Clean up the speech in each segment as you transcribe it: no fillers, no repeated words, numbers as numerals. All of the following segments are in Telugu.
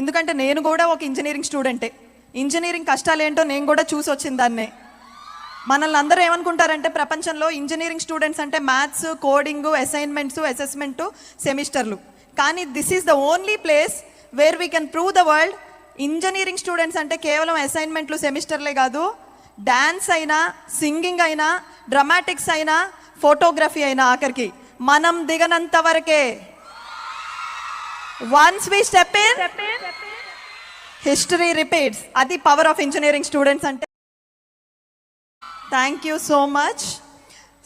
ఎందుకంటే నేను కూడా ఒక ఇంజనీరింగ్ స్టూడెంటే. ఇంజనీరింగ్ కష్టాలు ఏంటో నేను కూడా చూసి వచ్చిన దాన్నే. మనల్ని అందరూ ఏమనుకుంటారంటే ప్రపంచంలో ఇంజనీరింగ్ స్టూడెంట్స్ అంటే మ్యాథ్స్, కోడింగ్, అసైన్మెంట్స్, అసెస్మెంటు, సెమిస్టర్లు. కానీ this is the only place where we can prove the world engineering students అంటే కేవలం అసైన్మెంట్లు, సెమిస్టర్లే కాదు, డాన్స్ అయినా, సింగింగ్ అయినా, డ్రామాటిక్స్ అయినా, ఫోటోగ్రఫీ అయినా, ఆఖరికి మనం దిగనంత వరకే. Once we step in, history repeats. అది పవర్ ఆఫ్ ఇంజనీరింగ్ స్టూడెంట్స్ అంటే. Thank you so much.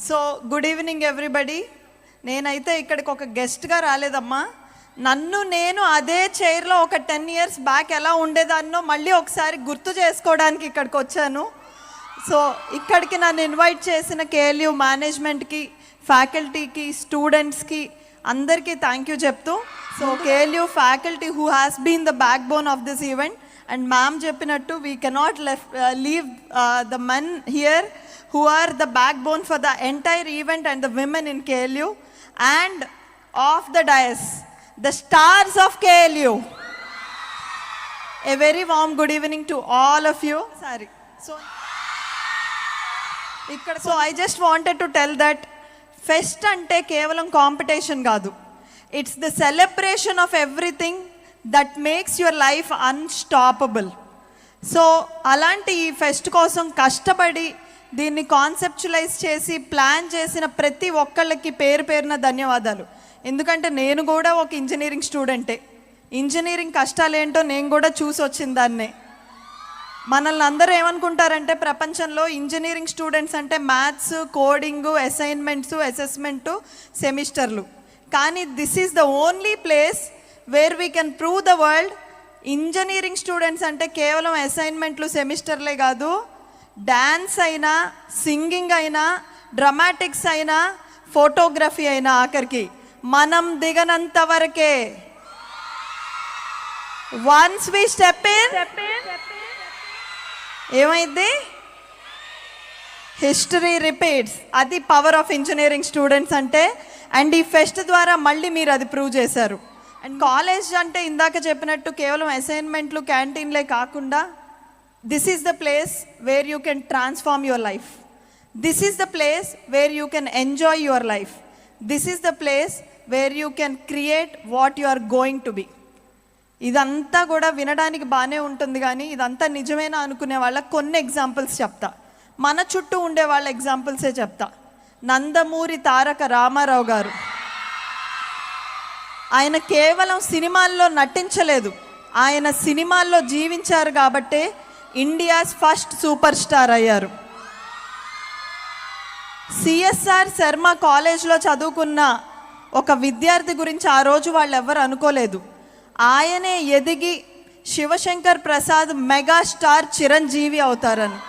So good evening everybody. నేనైతే ఇక్కడికి ఒక గెస్ట్గా రాలేదమ్మా. నన్ను నేను అదే చైర్లో ఒక 10 years బ్యాక్ ఎలా ఉండేదాన్నో మళ్ళీ ఒకసారి గుర్తు చేసుకోవడానికి ఇక్కడికి వచ్చాను. సో ఇక్కడికి నన్ను ఇన్వైట్ చేసిన కేఎల్యూ మేనేజ్మెంట్కి, ఫ్యాకల్టీకి, స్టూడెంట్స్కి అందరికీ థ్యాంక్ యూ చెప్తూ, so KLU faculty who has been the backbone of this event. And ma'am చెప్పినట్టు we cannot leave the men here who are the backbone for the entire event and the women in KLU. And off the dais, the stars of KLU. A very warm good evening to all of you. Sorry. So I just wanted to tell that fest ante kevalam competition gaadu. It's the celebration of everything that makes your life unstoppable. So alanti ee fest kosam kashtabadi దీన్ని కాన్సెప్చువలైజ్ చేసి ప్లాన్ చేసిన ప్రతి ఒక్కళ్ళకి పేరు పేరున ధన్యవాదాలు. ఎందుకంటే నేను కూడా ఒక ఇంజనీరింగ్ స్టూడెంటే. ఇంజనీరింగ్ కష్టాలు ఏంటో నేను కూడా చూసి వచ్చిన దాన్నే. మనల్ని అందరూ ఏమనుకుంటారంటే ప్రపంచంలో ఇంజనీరింగ్ స్టూడెంట్స్ అంటే మ్యాథ్స్, కోడింగ్, అసైన్మెంట్స్, అసెస్మెంటు, సెమిస్టర్లు. కానీ this is the only place where we can prove the world engineering students అంటే కేవలం అసైన్మెంట్లు, సెమిస్టర్లే కాదు, డాన్స్ అయినా, సింగింగ్ అయినా, డ్రామాటిక్స్ అయినా, ఫోటోగ్రఫీ అయినా, ఆఖరికి మనం దిగనంత వరకే. వన్స్ వి స్టెప్ ఇన్, ఏమైంది? History repeats. అది పవర్ ఆఫ్ ఇంజనీరింగ్ స్టూడెంట్స్ అంటే. అండ్ ఈ ఫెస్ట్ ద్వారా మళ్ళీ మీరు అది ప్రూవ్ చేశారు. అండ్ కాలేజ్ అంటే ఇందాక చెప్పినట్టు కేవలం అసైన్మెంట్లు, క్యాంటీన్లే కాకుండా this is the place where you can transform your life. This is the place where you can enjoy your life. This is the place where you can create what you are going to be. ఇదంతా కూడా వినడానికి బాగానే ఉంటుంది, కానీ ఇదంతా నిజమేనా అనుకునే వాళ్ళకి కొన్ని ఎగ్జాంపుల్స్ చెప్తా. మన చుట్టూ ఉండే వాళ్ళ ఎగ్జాంపుల్సే చెప్తా. నందమూరి తారక రామారావు గారు, ఆయన కేవలం సినిమాల్లో నటించలేదు, ఆయన సినిమాల్లో జీవించారు కాబట్టే ఇండియాస్ ఫస్ట్ సూపర్ స్టార్ అయ్యారు. సిఎస్ఆర్ శర్మ కాలేజ్లో చదువుకున్న ఒక విద్యార్థి గురించి ఆ రోజు వాళ్ళు ఎవరు అనుకోలేదు. ఆయనే ఎదిగి శివశంకర్ ప్రసాద్ మెగాస్టార్ చిరంజీవి అవుతారని.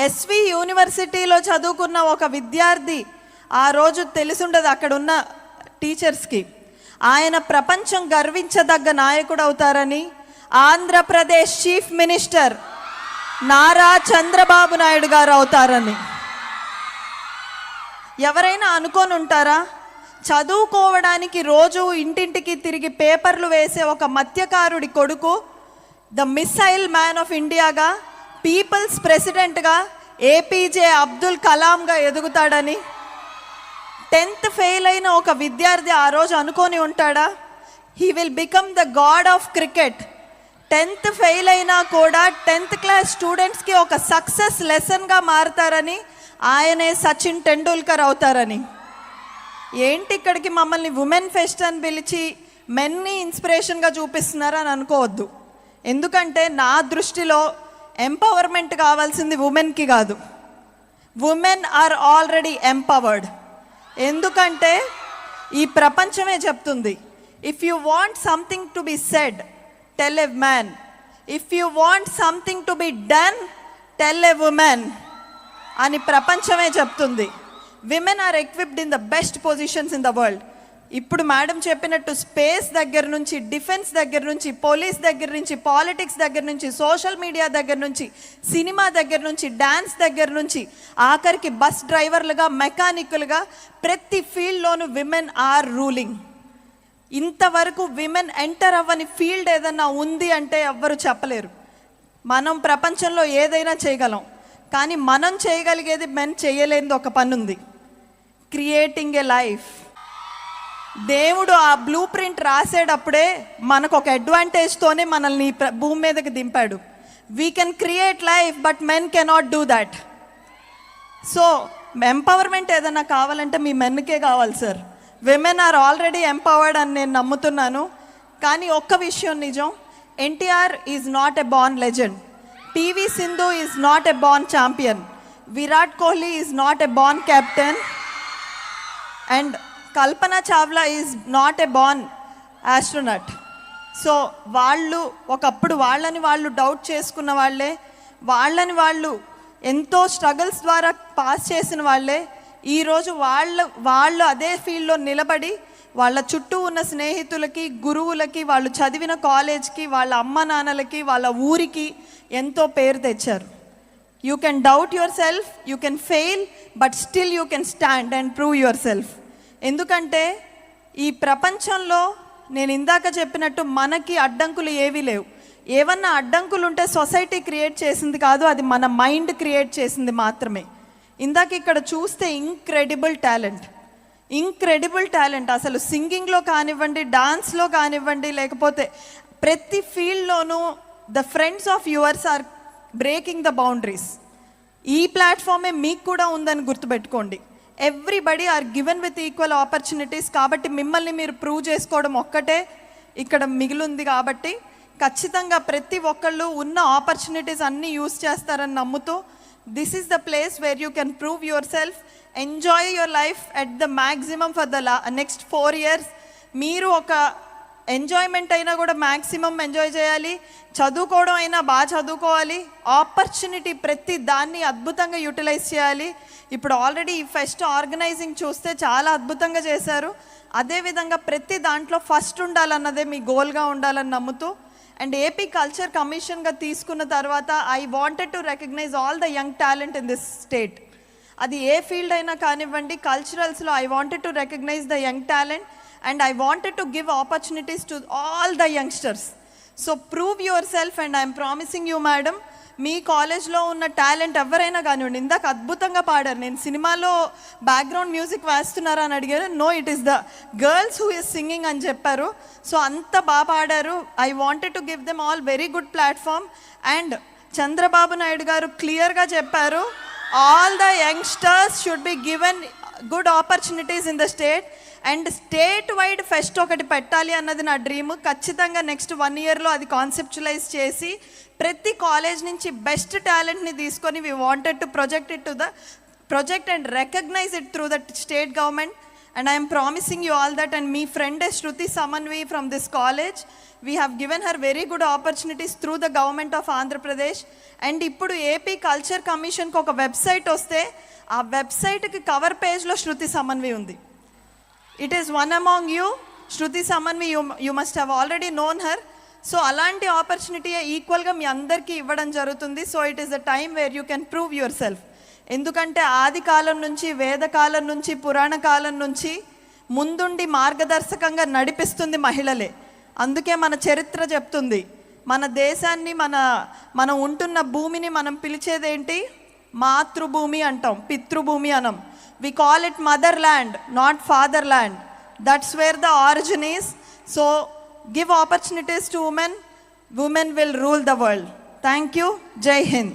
ఎస్వి యూనివర్సిటీలో చదువుకున్న ఒక విద్యార్థి ఆ రోజు తెలిసుండదు అక్కడున్న టీచర్స్కి, ఆయన ప్రపంచం గర్వించదగ్గ నాయకుడు అవుతారని. ఆంధ్రప్రదేశ్ చీఫ్ మినిస్టర్ నారా చంద్రబాబు నాయుడు గారు అవుతారని. ఎవరైనా అనుకొని ఉంటారా? చదువుకోవడానికి రోజు ఇంటింటికి తిరిగి పేపర్లు వేసే ఒక మత్స్యకారుడి కొడుకు ద మిసైల్ మ్యాన్ ఆఫ్ ఇండియాగా, పీపుల్స్ ప్రెసిడెంట్గా, ఏపీజే అబ్దుల్ కలాంగా ఎదుగుతాడని. 10th ఫెయిల్ అయిన ఒక విద్యార్థి ఆ రోజు అనుకొని ఉంటాడా? He will become the god of cricket. 10th fail అయినా కూడా 10th క్లాస్ స్టూడెంట్స్కి ఒక సక్సెస్ లెసన్గా మారుతారని. ఆయనే సచిన్ టెండూల్కర్ అవుతారని. ఏంటి ఇక్కడికి మమ్మల్ని ఉమెన్ ఫెస్ట్ అని పిలిచి మెన్ని ఇన్స్పిరేషన్గా చూపిస్తున్నారని అనుకోవద్దు. ఎందుకంటే నా దృష్టిలో ఎంపవర్మెంట్ కావాల్సింది ఉమెన్కి కాదు, ఉమెన్ ఆర్ ఆల్రెడీ ఎంపవర్డ్. ఎందుకంటే ఈ ప్రపంచమే చెప్తుంది, if you want something to be said, tell a man. If you want something to be done, tell a woman. అని ప్రపంచమే చెప్తుంది. Women are equipped in the best positions in the world. ఇప్పుడు మేడం చెప్పినట్టు స్పేస్ దగ్గర నుంచి, డిఫెన్స్ దగ్గర నుంచి, పోలీస్ దగ్గర నుంచి, పాలిటిక్స్ దగ్గర నుంచి, సోషల్ మీడియా దగ్గర నుంచి, సినిమా దగ్గర నుంచి, డాన్స్ దగ్గర నుంచి, ఆఖరికి బస్ డ్రైవర్లుగా, మెకానికులుగా ప్రతి ఫీల్డ్లోనూ విమెన్ ఆర్ రూలింగ్. ఇంతవరకు విమెన్ ఎంటర్ అవ్వని ఫీల్డ్ ఏదన్నా ఉంది అంటే ఎవ్వరు చెప్పలేరు. మనం ప్రపంచంలో ఏదైనా చేయగలం, కానీ మనం చేయగలిగేది మెన్ చేయలేనిది ఒక పని ఉంది, క్రియేటింగ్ ఏ లైఫ్. దేవుడు ఆ బ్లూ ప్రింట్ రాసేటప్పుడే మనకు ఒక అడ్వాంటేజ్తోనే మనల్ని భూమి మీదకి దింపాడు. We can create life, but men cannot do that. So empowerment ఏదైనా కావాలంటే మీ మెన్కే కావాలి sir. Women are already empowered అని నేను నమ్ముతున్నాను. కానీ ఒక్క విషయం నిజం, NTR is not a born legend, PV Sindhu is not a born champion, Virat Kohli is not a born captain, and Kalpana Chawla is not a born astronaut. So వాళ్ళు ఒకప్పుడు వాళ్ళని వాళ్ళు డౌట్ చేసుకున్న వాళ్ళే, వాళ్ళని వాళ్ళు ఎంతో స్ట్రగుల్స్ ద్వారా పాస్ చేసిన వాళ్ళే ఈరోజు వాళ్ళు అదే ఫీల్డ్లో నిలబడి వాళ్ళ చుట్టూ ఉన్న స్నేహితులకి, గురువులకి, వాళ్ళు చదివిన కాలేజ్కి, వాళ్ళ అమ్మ నాన్నలకి, వాళ్ళ ఊరికి ఎంతో పేరు తెచ్చారు. You can doubt your self, you can fail, but still you can stand and prove your self. ఎందుకంటే ఈ ప్రపంచంలో నేను ఇందాక చెప్పినట్టు మనకి అడ్డంకులు ఏవీ లేవు. ఏమన్నా అడ్డంకులు ఉంటే సొసైటీ క్రియేట్ చేసింది కాదు, అది మన మైండ్ క్రియేట్ చేసింది మాత్రమే. ఇందాక ఇక్కడ చూస్తే ఇంక్రెడిబుల్ టాలెంట్ అసలు సింగింగ్లో కానివ్వండి, డాన్స్లో కానివ్వండి, లేకపోతే ప్రతి ఫీల్డ్లోనూ the friends of yours are breaking the boundaries. ఈ ప్లాట్ఫామే మీకు కూడా ఉందని గుర్తుపెట్టుకోండి. Everybody are given with equal opportunities. కాబట్టి మిమ్మల్ని మీరు ప్రూవ్ చేసుకోవడం ఒక్కటే ఇక్కడ మిగిలింది. కాబట్టి ఖచ్చితంగా ప్రతి ఒక్కళ్ళు ఉన్న ఆపర్చునిటీస్ అన్నీ యూస్ చేస్తారని నమ్ముతూ, this is the place where you can prove your self, enjoy your life at the maximum for the next 4 years. మీరు ఒక ఎంజాయ్మెంట్ అయినా కూడా మ్యాక్సిమం ఎంజాయ్ చేయాలి, చదువుకోవడం అయినా బాగా చదువుకోవాలి, ఆపర్చునిటీ ప్రతి దాన్ని అద్భుతంగా యూటిలైజ్ చేయాలి. ఇప్పుడు ఆల్రెడీ ఈ ఫెస్ట్ ఆర్గనైజింగ్ చూస్తే చాలా అద్భుతంగా చేశారు. అదేవిధంగా ప్రతి దాంట్లో ఫస్ట్ ఉండాలన్నదే మీ గోల్గా ఉండాలని నమ్ముతూ, అండ్ ఏపీ కల్చర్ కమిషన్గా తీసుకున్న తర్వాత I wanted to recognise all the young talent in this state. అది ఏ ఫీల్డ్ అయినా కానివ్వండి, కల్చరల్స్లో I wanted to recognise the young talent and I wanted to give opportunities to all the youngsters. So prove yourself and I'm promising you madam, మీ కాలేజ్లో ఉన్న టాలెంట్ ఎవరైనా కానివ్వండి. ఇందాక అద్భుతంగా పాడారు, నేను సినిమాలో బ్యాక్గ్రౌండ్ మ్యూజిక్ వేస్తున్నారా అని అడిగారు. No, it is the girls who is singing అని చెప్పారు. సో అంత బాగా పాడారు. I wanted to give them all very good platform. And Chandrababu Naidu garu క్లియర్గా చెప్పారు, all the youngsters should be given good opportunities in the state. And state wide fest ఒకటి పెట్టాలి అన్నది నా డ్రీమ్. ఖచ్చితంగా నెక్స్ట్ 1 yearలో అది కాన్సెప్చువలైజ్ చేసి ప్రతి కాలేజ్ నుంచి బెస్ట్ టాలెంట్ని తీసుకొని we wanted to project and recognize it through the state government. And I am promising you all that. And me friend is Shruti Samanvi from this college. We have given her very good opportunities through the government of Andhra Pradesh. And ippudu AP Culture Commission ku oka website oste, aa website ki cover page lo Shruti Samanvi undi. It is one among you, Shruti Samanvi. You must have already known her. So అలాంటి ఆపర్చునిటీ ఈక్వల్గా మీ అందరికీ ఇవ్వడం జరుగుతుంది. So it is the time where you can prove your self. ఎందుకంటే ఆది కాలం నుంచి, వేదకాలం నుంచి, పురాణ కాలం నుంచి ముందుండి మార్గదర్శకంగా నడిపిస్తుంది మహిళలే. అందుకే మన చరిత్ర చెప్తుంది, మన దేశాన్ని, మనం ఉంటున్న భూమిని మనం పిలిచేదేంటి? మాతృభూమి అంటాం, పితృభూమి అనం. We call it motherland, not fatherland. That's where the origin is. So give opportunities to women will rule the world. Thank you. Jai Hind.